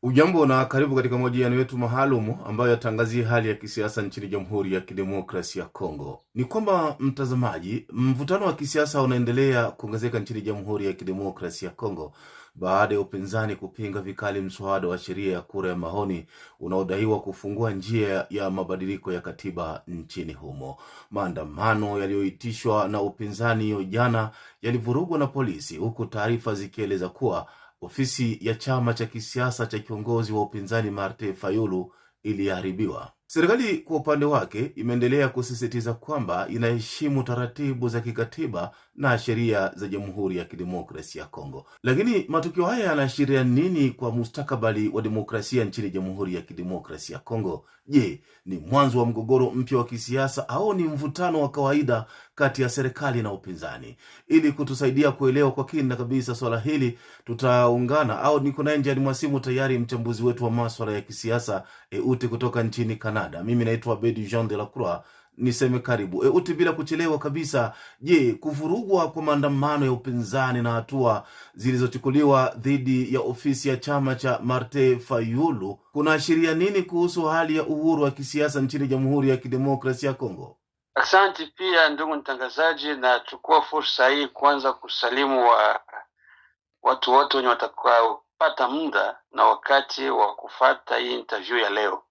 Ujambo na karibu katika mahojiano yetu maalumu ambayo yatangazia hali ya kisiasa nchini Jamhuri ya Kidemokrasia ya Kongo. Ni kwamba mtazamaji, mvutano wa kisiasa unaendelea kuongezeka nchini Jamhuri ya Kidemokrasia ya Kongo baada ya upinzani kupinga vikali mswada wa sheria ya kura ya maoni unaodaiwa kufungua njia ya mabadiliko ya katiba nchini humo. Maandamano yaliyoitishwa na upinzani jana yalivurugwa na polisi, huku taarifa zikieleza kuwa ofisi ya chama cha kisiasa cha kiongozi wa upinzani Martin Fayulu iliharibiwa. Serikali kwa upande wake imeendelea kusisitiza kwamba inaheshimu taratibu za kikatiba na sheria za Jamhuri ya Kidemokrasia ya Kongo. Lakini matukio haya yanaashiria nini kwa mustakabali wa demokrasia nchini Jamhuri ya Kidemokrasia ya Kongo? Je, ni mwanzo wa mgogoro mpya wa kisiasa au ni mvutano wa kawaida kati ya serikali na upinzani? Ili kutusaidia kuelewa kwa kina kabisa swala hili, tutaungana au niko naye njiani mwa simu tayari mchambuzi wetu wa masuala ya kisiasa Euti kutoka nchini Canada. Mimi naitwa Abedi Jean de la Croix. Niseme karibu Euti bila kuchelewa kabisa. Je, kuvurugwa kwa maandamano ya upinzani na hatua zilizochukuliwa dhidi ya ofisi ya chama cha Martin Fayulu kunaashiria nini kuhusu hali ya uhuru wa kisiasa nchini Jamhuri ya Kidemokrasia ya Kongo? Asante pia ndugu mtangazaji, na chukua fursa hii kwanza kusalimu watu wote wenye watakaopata muda na wakati wa kufuata hii interview ya leo.